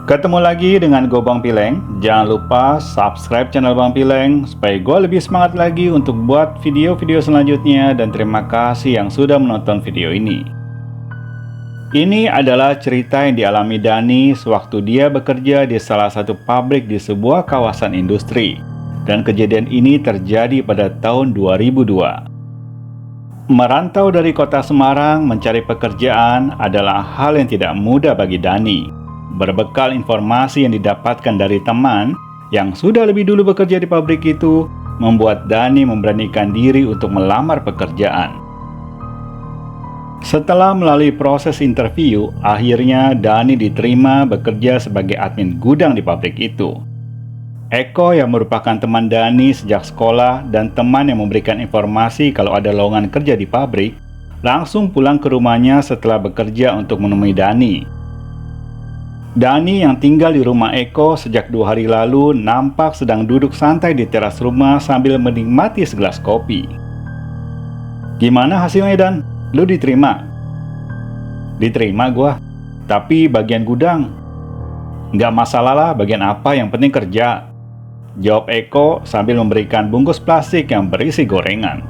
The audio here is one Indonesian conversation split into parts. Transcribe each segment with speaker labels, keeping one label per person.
Speaker 1: Ketemu lagi dengan gue Bang Pileng. Jangan lupa subscribe channel Bang Pileng supaya gue lebih semangat lagi untuk buat video-video selanjutnya, dan terima kasih yang sudah menonton video ini. Ini adalah cerita yang dialami Dani sewaktu dia bekerja di salah satu pabrik di sebuah kawasan industri, dan kejadian ini terjadi pada tahun 2002. Merantau dari kota Semarang mencari pekerjaan adalah hal yang tidak mudah bagi Dani. Berbekal informasi yang didapatkan dari teman yang sudah lebih dulu bekerja di pabrik itu, membuat Dani memberanikan diri untuk melamar pekerjaan. Setelah melalui proses interview, akhirnya Dani diterima bekerja sebagai admin gudang di pabrik itu. Eko yang merupakan teman Dani sejak sekolah dan teman yang memberikan informasi kalau ada lowongan kerja di pabrik, langsung pulang ke rumahnya setelah bekerja untuk menemui Dani. Dani yang tinggal di rumah Eko sejak 2 hari lalu nampak sedang duduk santai di teras rumah sambil menikmati segelas kopi. "Gimana hasilnya, Dan? Lu diterima?" "Diterima gua, tapi bagian gudang." "Nggak masalah lah, bagian apa, yang penting kerja," jawab Eko sambil memberikan bungkus plastik yang berisi gorengan.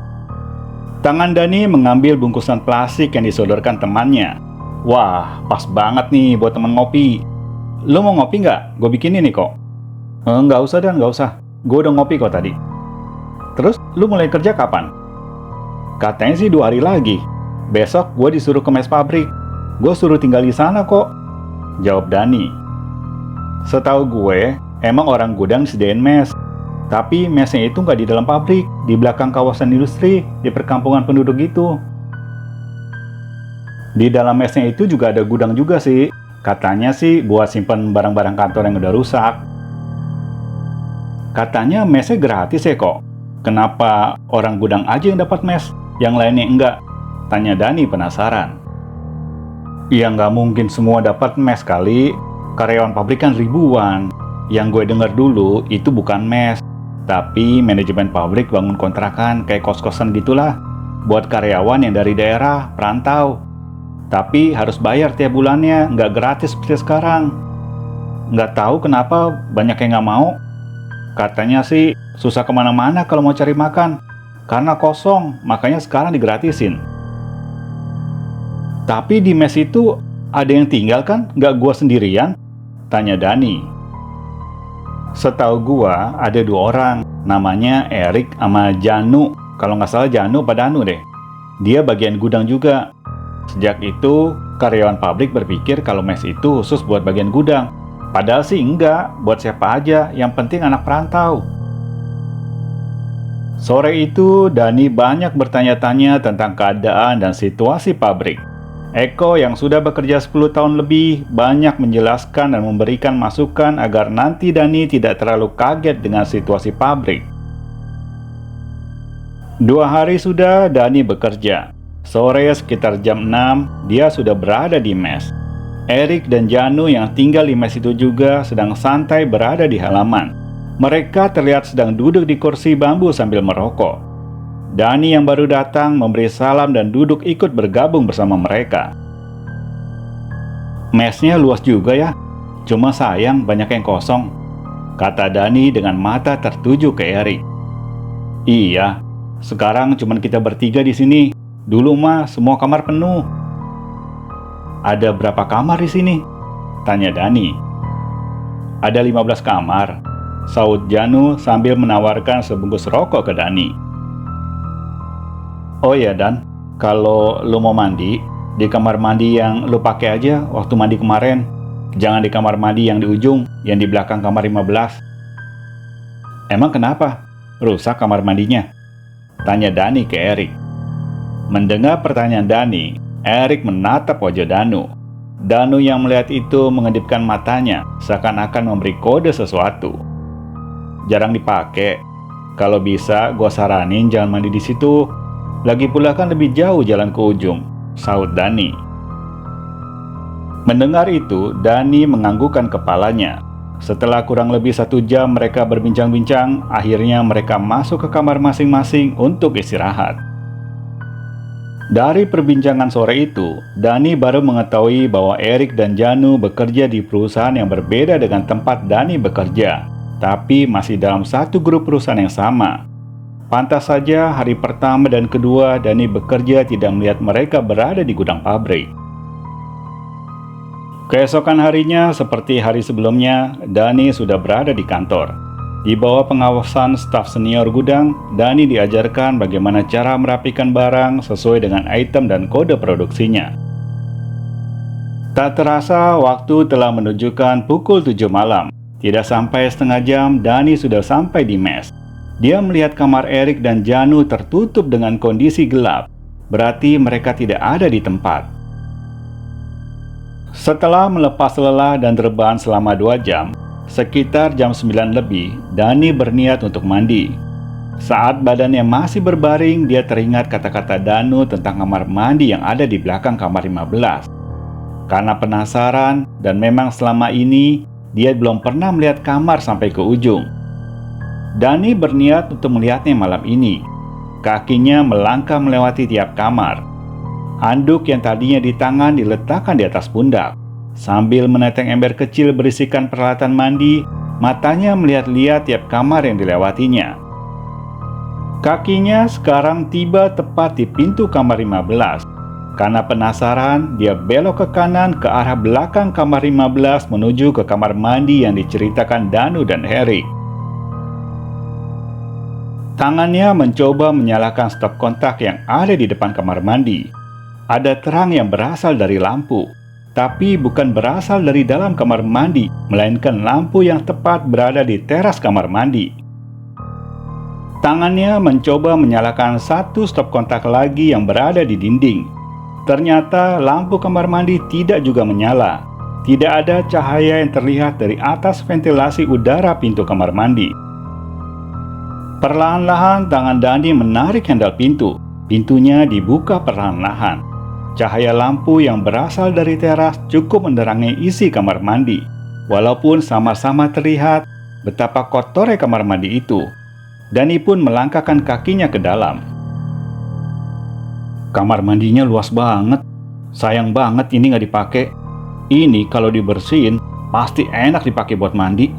Speaker 1: Tangan Dani mengambil bungkusan plastik yang disodorkan temannya. "Wah, pas banget nih buat temen ngopi. Lo mau ngopi nggak? Gue bikinin nih kok." Nggak usah, Dan, nggak usah. Gue udah ngopi kok tadi." "Terus, lu mulai kerja kapan?" "Katanya sih 2 hari lagi. Besok gue disuruh ke mes pabrik. Gue suruh tinggal di sana kok," jawab Dani. "Setahu gue, emang orang gudang disediain mes. Tapi mesnya itu nggak di dalam pabrik, di belakang kawasan industri, di perkampungan penduduk gitu. Di dalam mesnya itu juga ada gudang juga sih. Katanya sih buat simpen barang-barang kantor yang udah rusak." "Katanya mesnya gratis ya kok. Kenapa orang gudang aja yang dapat mes, yang lainnya enggak?" tanya Dani penasaran. "Ya nggak mungkin semua dapat mes kali. Karyawan pabrik kan ribuan. Yang gue dengar dulu itu bukan mes, tapi manajemen pabrik bangun kontrakan kayak kos-kosan gitulah, buat karyawan yang dari daerah, perantau. Tapi harus bayar tiap bulannya, nggak gratis seperti sekarang. Nggak tahu kenapa banyak yang nggak mau. Katanya sih susah kemana-mana kalau mau cari makan, karena kosong, makanya sekarang digratisin." "Tapi di mes itu ada yang tinggal kan? Nggak gua sendirian?" tanya Dani. "Setahu gua ada 2 orang, namanya Erik sama Janu. Kalau nggak salah Janu apa Danu deh. Dia bagian gudang juga. Sejak itu, karyawan pabrik berpikir kalau mes itu khusus buat bagian gudang. Padahal sih enggak, buat siapa aja, yang penting anak perantau." Sore itu, Dani banyak bertanya-tanya tentang keadaan dan situasi pabrik. Eko yang sudah bekerja 10 tahun lebih, banyak menjelaskan dan memberikan masukan agar nanti Dani tidak terlalu kaget dengan situasi pabrik. 2 hari sudah Dani bekerja. Sore sekitar jam 6, dia sudah berada di mes. Erik dan Janu yang tinggal di mes itu juga sedang santai berada di halaman. Mereka terlihat sedang duduk di kursi bambu sambil merokok. Dani yang baru datang memberi salam dan duduk ikut bergabung bersama mereka. "Mesnya luas juga ya, cuma sayang banyak yang kosong," kata Dani dengan mata tertuju ke Erik. "Iya, sekarang cuma kita bertiga di sini. Dulu mah semua kamar penuh." "Ada berapa kamar di sini?" tanya Dani. "Ada 15 kamar," saut Janu sambil menawarkan sebungkus rokok ke Dani. "Oh ya, Dan, kalau lu mau mandi, di kamar mandi yang lu pakai aja waktu mandi kemarin. Jangan di kamar mandi yang di ujung, yang di belakang kamar 15. "Emang kenapa? Rusak kamar mandinya?" tanya Dani ke Erik. Mendengar pertanyaan Dani, Erik menatap wajah Danu. Danu yang melihat itu mengedipkan matanya, seakan-akan memberi kode sesuatu. "Jarang dipakai. Kalau bisa, gua saranin jangan mandi di situ. Lagi pula kan lebih jauh jalan ke ujung," saut Dani. Mendengar itu, Dani menganggukkan kepalanya. Setelah kurang lebih 1 jam mereka berbincang-bincang, akhirnya mereka masuk ke kamar masing-masing untuk istirahat. Dari perbincangan sore itu, Dani baru mengetahui bahwa Erik dan Janu bekerja di perusahaan yang berbeda dengan tempat Dani bekerja, tapi masih dalam satu grup perusahaan yang sama. Pantas saja hari pertama dan kedua Dani bekerja tidak melihat mereka berada di gudang pabrik. Keesokan harinya, seperti hari sebelumnya, Dani sudah berada di kantor. Di bawah pengawasan staf senior gudang, Dani diajarkan bagaimana cara merapikan barang sesuai dengan item dan kode produksinya. Tak terasa, waktu telah menunjukkan pukul 7 malam. Tidak sampai setengah jam, Dani sudah sampai di mes. Dia melihat kamar Erik dan Janu tertutup dengan kondisi gelap. Berarti mereka tidak ada di tempat. Setelah melepas lelah dan rebahan selama 2 jam, sekitar jam 9 lebih, Dani berniat untuk mandi. Saat badannya masih berbaring, dia teringat kata-kata Danu tentang kamar mandi yang ada di belakang kamar 15. Karena penasaran, dan memang selama ini, dia belum pernah melihat kamar sampai ke ujung. Dani berniat untuk melihatnya malam ini. Kakinya melangkah melewati tiap kamar. Handuk yang tadinya di tangan diletakkan di atas pundak. Sambil meneteng ember kecil berisikan peralatan mandi, matanya melihat-lihat tiap kamar yang dilewatinya. Kakinya sekarang tiba tepat di pintu kamar 15. Karena penasaran, dia belok ke kanan ke arah belakang kamar 15 menuju ke kamar mandi yang diceritakan Danu dan Erik. Tangannya mencoba menyalakan stop kontak yang ada di depan kamar mandi. Ada terang yang berasal dari lampu. Tapi bukan berasal dari dalam kamar mandi, melainkan lampu yang tepat berada di teras kamar mandi. Tangannya mencoba menyalakan satu stop kontak lagi yang berada di dinding. Ternyata lampu kamar mandi tidak juga menyala. Tidak ada cahaya yang terlihat dari atas ventilasi udara pintu kamar mandi. Perlahan-lahan tangan Dani menarik handle pintu. Pintunya dibuka perlahan-lahan. Cahaya lampu yang berasal dari teras cukup menerangi isi kamar mandi. Walaupun sama-sama terlihat betapa kotornya kamar mandi itu. Dani pun melangkahkan kakinya ke dalam. Kamar mandinya luas banget. Sayang banget ini nggak dipakai. Ini kalau dibersihin pasti enak dipakai buat mandi.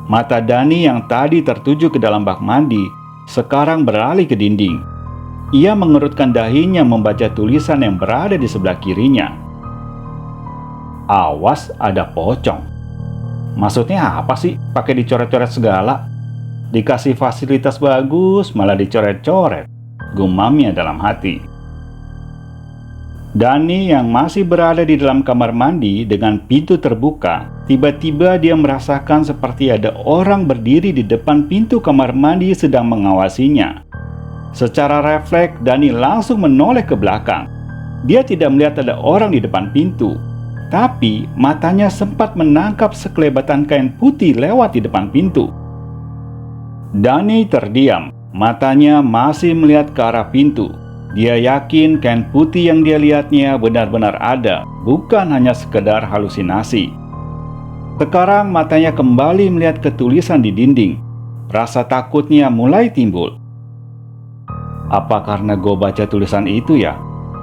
Speaker 1: Mata Dani yang tadi tertuju ke dalam bak mandi sekarang beralih ke dinding. Ia mengerutkan dahinya membaca tulisan yang berada di sebelah kirinya. Awas ada pocong. Maksudnya apa sih pakai dicoret-coret segala? Dikasih fasilitas bagus malah dicoret-coret, gumamnya dalam hati. Dani yang masih berada di dalam kamar mandi dengan pintu terbuka, tiba-tiba dia merasakan seperti ada orang berdiri di depan pintu kamar mandi sedang mengawasinya. Secara refleks, Dani langsung menoleh ke belakang. Dia tidak melihat ada orang di depan pintu, tapi matanya sempat menangkap sekelebatan kain putih lewat di depan pintu. Dani terdiam, matanya masih melihat ke arah pintu. Dia yakin kain putih yang dia lihatnya benar-benar ada, bukan hanya sekedar halusinasi. Sekarang matanya kembali melihat ke tulisan di dinding. Rasa takutnya mulai timbul. Apa karena gue baca tulisan itu ya?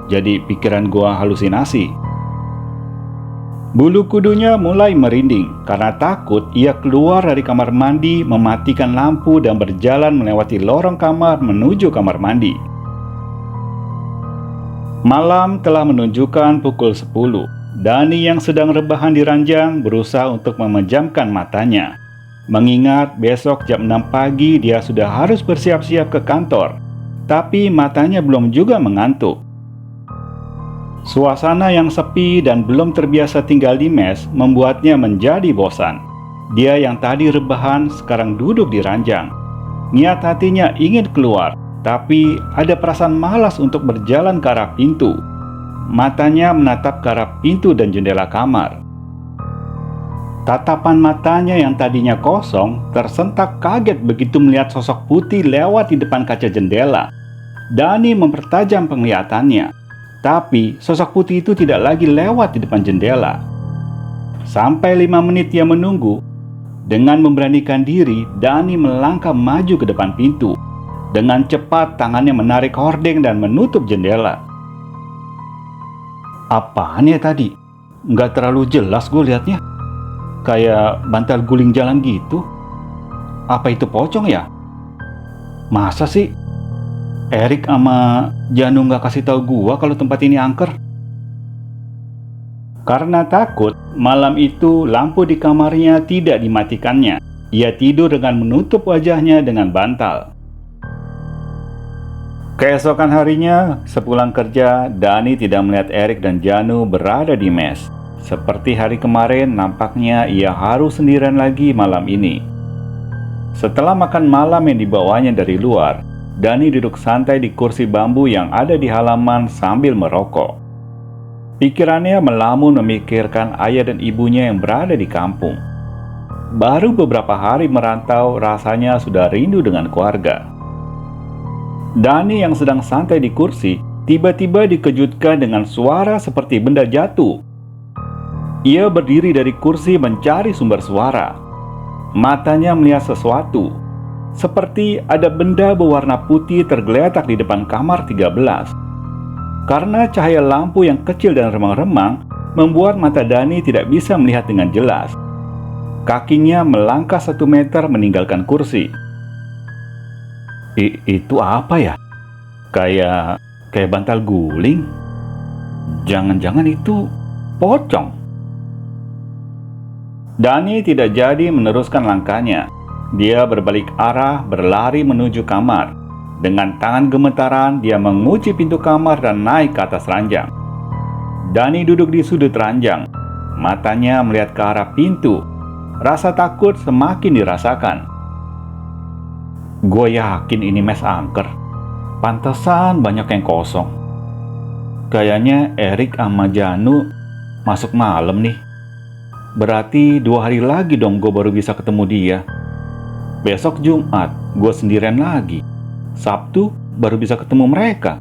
Speaker 1: Jadi pikiran gue halusinasi. Bulu kudunya mulai merinding. Karena takut, ia keluar dari kamar mandi, mematikan lampu dan berjalan melewati lorong kamar menuju kamar mandi. Malam telah menunjukkan pukul 10. Dani yang sedang rebahan di ranjang berusaha untuk memejamkan matanya. Mengingat besok jam 6 pagi dia sudah harus bersiap-siap ke kantor. Tapi matanya belum juga mengantuk. Suasana yang sepi dan belum terbiasa tinggal di mes membuatnya menjadi bosan. Dia yang tadi rebahan sekarang duduk di ranjang. Niat hatinya ingin keluar, tapi ada perasaan malas untuk berjalan ke arah pintu. Matanya menatap ke arah pintu dan jendela kamar. Tatapan matanya yang tadinya kosong tersentak kaget begitu melihat sosok putih lewat di depan kaca jendela. Dani mempertajam penglihatannya, tapi sosok putih itu tidak lagi lewat di depan jendela. Sampai 5 menit dia menunggu. Dengan memberanikan diri, Dani melangkah maju ke depan pintu. Dengan cepat tangannya menarik hordeng dan menutup jendela. Apaan ya tadi? Nggak terlalu jelas gue liatnya. Kayak bantal guling jalan gitu. Apa itu pocong ya? Masa sih Erik sama Janu nggak kasih tahu gua kalau tempat ini angker? Karena takut, malam itu lampu di kamarnya tidak dimatikannya. Ia tidur dengan menutup wajahnya dengan bantal. Keesokan harinya, sepulang kerja, Dani tidak melihat Erik dan Janu berada di mes. Seperti hari kemarin, nampaknya ia harus sendirian lagi malam ini. Setelah makan malam yang dibawanya dari luar, Dani duduk santai di kursi bambu yang ada di halaman sambil merokok. Pikirannya melamun memikirkan ayah dan ibunya yang berada di kampung. Baru beberapa hari merantau, rasanya sudah rindu dengan keluarga. Dani yang sedang santai di kursi, tiba-tiba dikejutkan dengan suara seperti benda jatuh. Ia berdiri dari kursi mencari sumber suara. Matanya melihat sesuatu. Seperti ada benda berwarna putih tergeletak di depan kamar 13. Karena cahaya lampu yang kecil dan remang-remang, membuat mata Dani tidak bisa melihat dengan jelas. Kakinya melangkah 1 meter meninggalkan kursi. Itu apa ya? Kayak bantal guling. Jangan-jangan itu pocong. Dani tidak jadi meneruskan langkahnya. Dia berbalik arah, berlari menuju kamar. Dengan tangan gemetaran, dia mengunci pintu kamar dan naik ke atas ranjang. Dani duduk di sudut ranjang. Matanya melihat ke arah pintu. Rasa takut semakin dirasakan. Gue yakin ini mes angker. Pantesan banyak yang kosong. Kayaknya Erik sama Janu masuk malam nih. Berarti 2 hari lagi dong gue baru bisa ketemu dia. Besok Jumat gue sendirian lagi. Sabtu baru bisa ketemu mereka.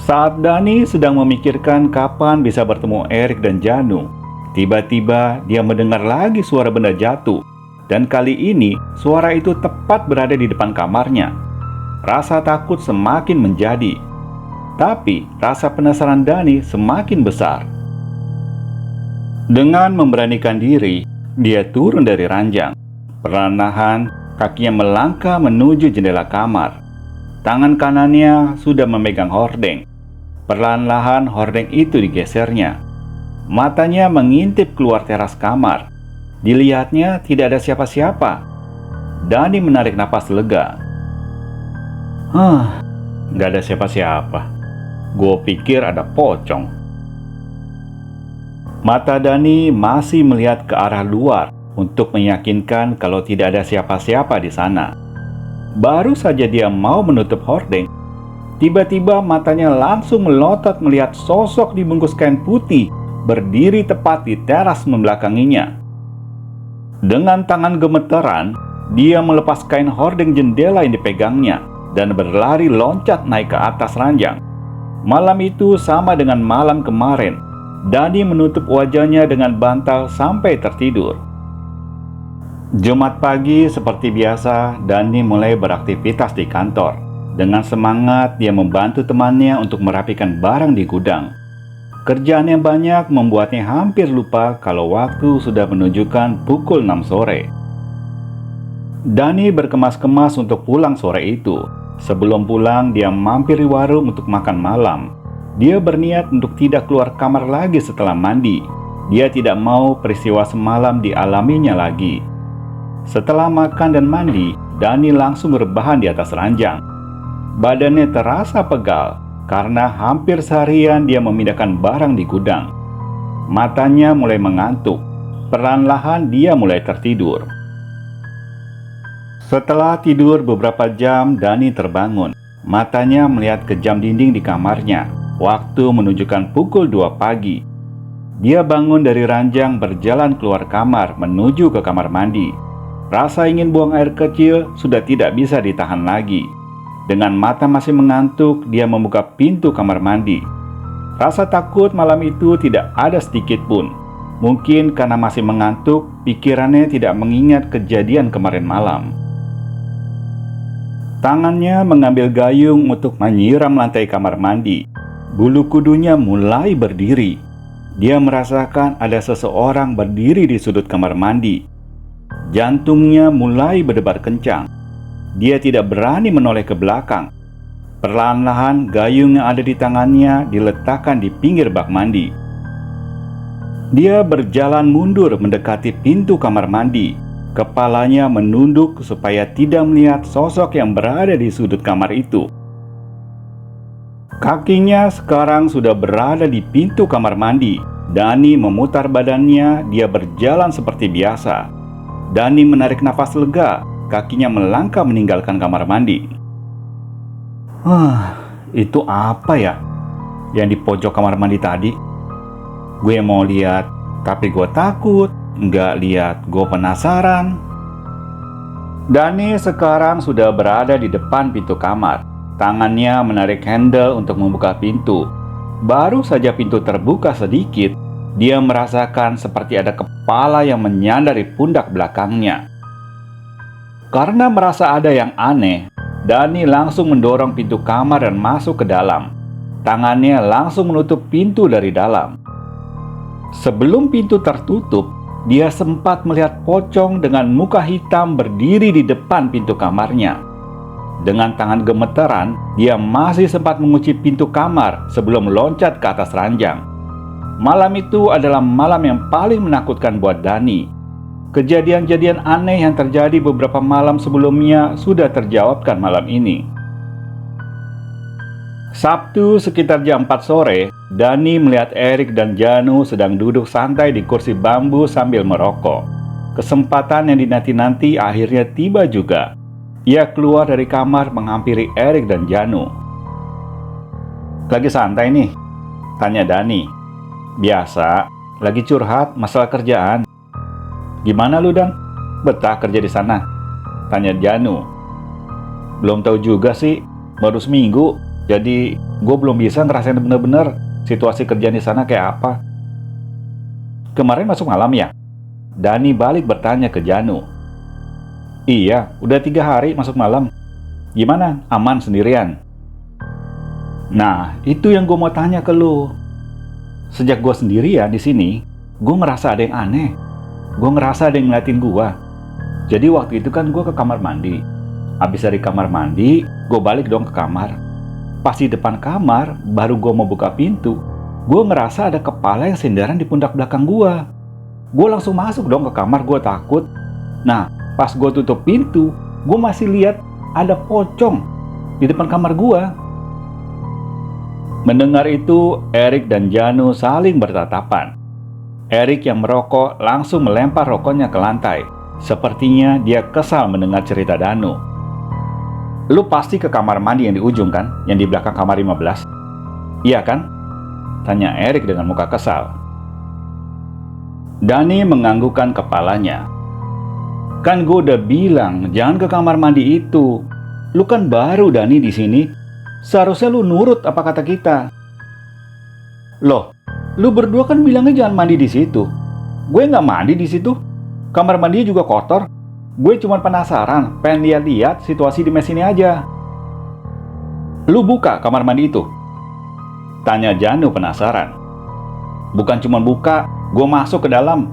Speaker 1: Saat Dani sedang memikirkan kapan bisa bertemu Erik dan Janu, tiba-tiba dia mendengar lagi suara benda jatuh. Dan kali ini suara itu tepat berada di depan kamarnya. Rasa takut semakin menjadi. Tapi rasa penasaran Dani semakin besar. Dengan memberanikan diri, dia turun dari ranjang. Perlahan-lahan kakinya melangkah menuju jendela kamar. Tangan kanannya sudah memegang hordeng. Perlahan-lahan hordeng itu digesernya. Matanya mengintip keluar teras kamar. Dilihatnya tidak ada siapa-siapa. Dani menarik napas lega. Nggak ada siapa-siapa. Gue pikir ada pocong. Mata Dani masih melihat ke arah luar untuk meyakinkan kalau tidak ada siapa-siapa di sana. Baru saja dia mau menutup hordeng, tiba-tiba matanya langsung melotot melihat sosok dibungkus kain putih berdiri tepat di teras membelakanginya. Dengan tangan gemeteran, dia melepas kain hordeng jendela yang dipegangnya dan berlari loncat naik ke atas ranjang. Malam itu sama dengan malam kemarin. Dani menutup wajahnya dengan bantal sampai tertidur. Jumat pagi seperti biasa, Dani mulai beraktivitas di kantor. Dengan semangat, dia membantu temannya untuk merapikan barang di gudang. Kerjaan yang banyak membuatnya hampir lupa kalau waktu sudah menunjukkan pukul 6 sore. Dani berkemas-kemas untuk pulang sore itu. Sebelum pulang, dia mampir di warung untuk makan malam. Dia berniat untuk tidak keluar kamar lagi setelah mandi. Dia tidak mau peristiwa semalam dialaminya lagi. Setelah makan dan mandi, Dani langsung berbahan di atas ranjang. Badannya terasa pegal karena hampir seharian dia memindahkan barang di gudang. Matanya mulai mengantuk. Perlahan-lahan dia mulai tertidur. Setelah tidur beberapa jam, Dani terbangun. Matanya melihat ke jam dinding di kamarnya. Waktu menunjukkan pukul 2 pagi. Dia bangun dari ranjang, berjalan keluar kamar menuju ke kamar mandi. Rasa ingin buang air kecil sudah tidak bisa ditahan lagi. Dengan mata masih mengantuk, dia membuka pintu kamar mandi. Rasa takut malam itu tidak ada sedikit pun. Mungkin karena masih mengantuk, pikirannya tidak mengingat kejadian kemarin malam. Tangannya mengambil gayung untuk menyiram lantai kamar mandi. Bulu kudunya mulai berdiri. Dia merasakan ada seseorang berdiri di sudut kamar mandi. Jantungnya mulai berdebar kencang. Dia tidak berani menoleh ke belakang. Perlahan-lahan gayung yang ada di tangannya diletakkan di pinggir bak mandi. Dia berjalan mundur mendekati pintu kamar mandi. Kepalanya menunduk supaya tidak melihat sosok yang berada di sudut kamar itu. Kakinya sekarang sudah berada di pintu kamar mandi. Dani memutar badannya, dia berjalan seperti biasa. Dani menarik nafas lega, kakinya melangkah meninggalkan kamar mandi. Itu apa ya? Yang di pojok kamar mandi tadi? Gue mau lihat, tapi gue takut. Nggak lihat, gue penasaran. Dani sekarang sudah berada di depan pintu kamar. Tangannya menarik handle untuk membuka pintu. Baru saja pintu terbuka sedikit, dia merasakan seperti ada kepala yang menyandar di pundak belakangnya. Karena merasa ada yang aneh, Dani langsung mendorong pintu kamar dan masuk ke dalam. Tangannya langsung menutup pintu dari dalam. Sebelum pintu tertutup, dia sempat melihat pocong dengan muka hitam berdiri di depan pintu kamarnya. Dengan tangan gemeteran, dia masih sempat mengunci pintu kamar sebelum loncat ke atas ranjang. Malam itu adalah malam yang paling menakutkan buat Dani. Kejadian-kejadian aneh yang terjadi beberapa malam sebelumnya sudah terjawabkan malam ini. Sabtu sekitar jam 4 sore, Dani melihat Erik dan Janu sedang duduk santai di kursi bambu sambil merokok. Kesempatan yang dinanti-nanti akhirnya tiba juga. Ia keluar dari kamar menghampiri Erik dan Janu. "Lagi santai nih?" tanya Dani. "Biasa, lagi curhat masalah kerjaan." "Gimana lu, Dan? Betah kerja di sana?" tanya Janu. "Belum tahu juga sih, baru seminggu. Jadi gue belum bisa ngerasain bener-bener situasi kerjaan di sana kayak apa." "Kemarin masuk malam ya?" Dani balik bertanya ke Janu. "Iya, udah 3 hari masuk malam." "Gimana? Aman sendirian?" "Nah, itu yang gue mau tanya ke lu. Sejak gue sendirian di sini, gue ngerasa ada yang aneh. Gue ngerasa ada yang ngeliatin gue. Jadi waktu itu kan gue ke kamar mandi. Habis dari kamar mandi, gue balik dong ke kamar. Pas di depan kamar, baru gue mau buka pintu, gue ngerasa ada kepala yang sendaran di pundak belakang gue. Gue langsung masuk dong ke kamar, gue takut. Nah, pas gue tutup pintu, gue masih lihat ada pocong di depan kamar gue." Mendengar itu, Erik dan Janu saling bertatapan. Erik yang merokok langsung melempar rokoknya ke lantai. Sepertinya dia kesal mendengar cerita Danu. "Lu pasti ke kamar mandi yang di ujung kan? Yang di belakang kamar 15? Iya kan?" tanya Erik dengan muka kesal. Dani menganggukkan kepalanya. "Kan gue udah bilang jangan ke kamar mandi itu. Lu kan baru, Dani, di sini. Seharusnya lu nurut apa kata kita." "Loh, lu berdua kan bilangnya jangan mandi di situ. Gue nggak mandi di situ. Kamar mandi juga kotor. Gue cuma penasaran, pengen lihat-lihat situasi di mes ini aja." "Lu buka kamar mandi itu?" tanya Janu penasaran. "Bukan cuma buka, gue masuk ke dalam.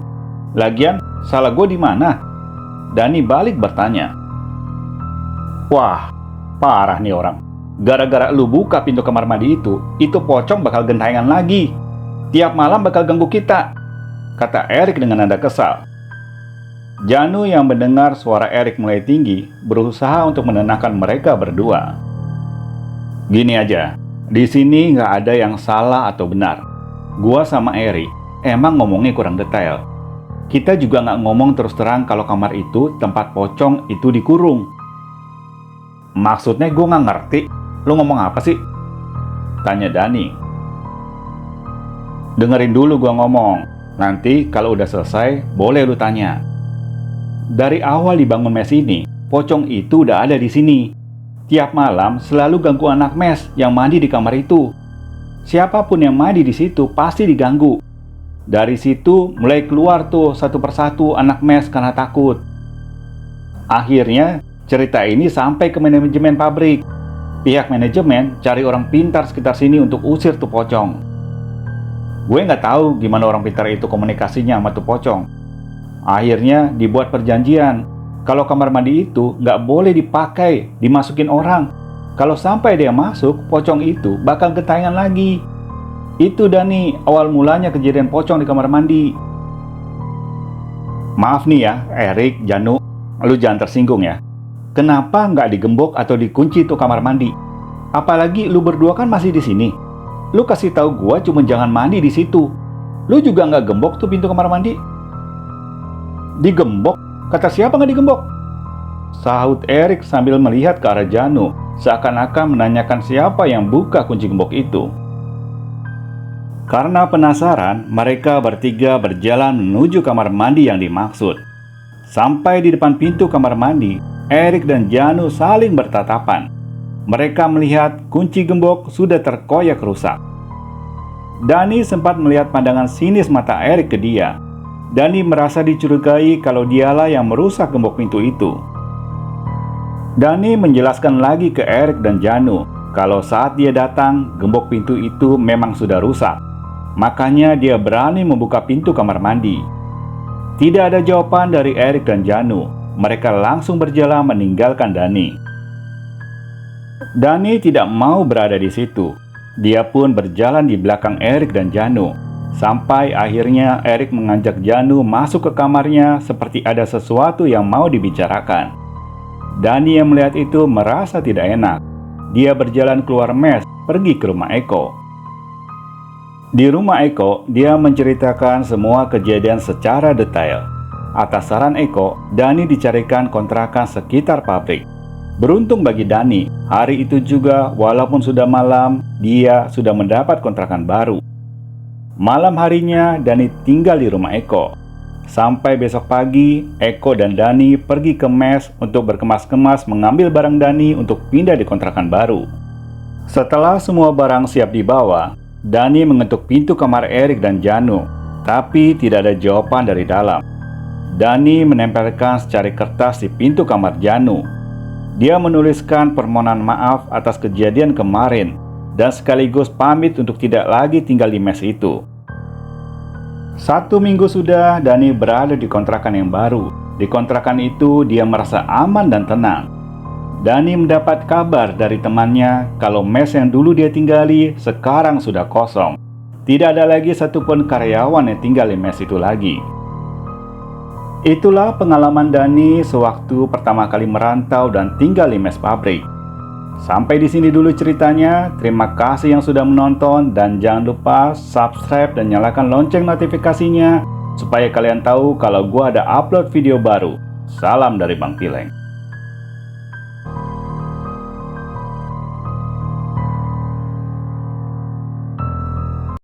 Speaker 1: Lagian, salah gue di mana?" Dani balik bertanya. "Wah, parah nih orang. Gara-gara lu buka pintu kamar mandi itu pocong bakal gentayangan lagi. Tiap malam bakal ganggu kita," kata Erik dengan nada kesal. Janu yang mendengar suara Erik mulai tinggi berusaha untuk menenangkan mereka berdua. "Gini aja, di sini nggak ada yang salah atau benar. Gua sama Erik emang ngomongnya kurang detail. Kita juga nggak ngomong terus terang kalau kamar itu tempat pocong itu dikurung." "Maksudnya gue nggak ngerti. Lu ngomong apa sih?" tanya Dani. "Dengerin dulu gue ngomong. Nanti kalau udah selesai, boleh lu tanya. Dari awal dibangun mes ini, pocong itu udah ada di sini. Tiap malam selalu ganggu anak mes yang mandi di kamar itu. Siapapun yang mandi di situ pasti diganggu. Dari situ mulai keluar tuh satu persatu anak mes karena takut. Akhirnya Cerita ini sampai ke manajemen pabrik. Pihak manajemen cari orang pintar sekitar sini untuk usir tuh pocong. Gue nggak tahu gimana orang pintar itu komunikasinya sama tuh pocong. Akhirnya dibuat perjanjian. Kalau kamar mandi itu nggak boleh dipakai, dimasukin orang. Kalau sampai dia masuk, pocong itu bakal gentayangan lagi. Itu Dani, awal mulanya kejadian pocong di kamar mandi. Maaf nih ya, Erik, Janu, lu jangan tersinggung ya. Kenapa nggak digembok atau dikunci tuh kamar mandi? Apalagi lu berdua kan masih di sini. Lu kasih tahu gua cuma jangan mandi di situ. Lu juga nggak gembok tuh pintu kamar mandi? Digembok? Kata siapa nggak digembok? Sahut Erik sambil melihat ke arah Janu, seakan-akan menanyakan siapa yang buka kunci gembok itu. Karena penasaran, mereka bertiga berjalan menuju kamar mandi yang dimaksud. Sampai di depan pintu kamar mandi, Erik dan Janu saling bertatapan. Mereka melihat kunci gembok sudah terkoyak rusak. Dani sempat melihat pandangan sinis mata Erik ke dia. Dani merasa dicurigai kalau dialah yang merusak gembok pintu itu. Dani menjelaskan lagi ke Erik dan Janu kalau saat dia datang, gembok pintu itu memang sudah rusak. Makanya dia berani membuka pintu kamar mandi. Tidak ada jawaban dari Erik dan Janu. Mereka langsung berjalan meninggalkan Dani. Dani tidak mau berada di situ. Dia pun berjalan di belakang Erik dan Janu. Sampai akhirnya Erik mengajak Janu masuk ke kamarnya seperti ada sesuatu yang mau dibicarakan. Dani yang melihat itu merasa tidak enak. Dia berjalan keluar mes, pergi ke rumah Eko. Di rumah Eko, dia menceritakan semua kejadian secara detail. Atas saran Eko, Dani dicarikan kontrakan sekitar pabrik. Beruntung bagi Dani, hari itu juga walaupun sudah malam, dia sudah mendapat kontrakan baru. Malam harinya, Dani tinggal di rumah Eko. Sampai besok pagi, Eko dan Dani pergi ke mes untuk berkemas-kemas mengambil barang Dani untuk pindah di kontrakan baru. Setelah semua barang siap dibawa, Dani mengetuk pintu kamar Erik dan Janu, tapi tidak ada jawaban dari dalam. Dani menempelkan secari kertas di pintu kamar Janu. Dia menuliskan permohonan maaf atas kejadian kemarin dan sekaligus pamit untuk tidak lagi tinggal di mes itu. 1 minggu sudah Dani berada di kontrakan yang baru. Di kontrakan itu dia merasa aman dan tenang. Dani mendapat kabar dari temannya kalau mes yang dulu dia tinggali sekarang sudah kosong. Tidak ada lagi satupun karyawan yang tinggal di mes itu lagi. Itulah pengalaman Dani sewaktu pertama kali merantau dan tinggal di mes pabrik. Sampai di sini dulu ceritanya. Terima kasih yang sudah menonton dan jangan lupa subscribe dan nyalakan lonceng notifikasinya supaya kalian tahu kalau gua ada upload video baru. Salam dari Bang Pileng.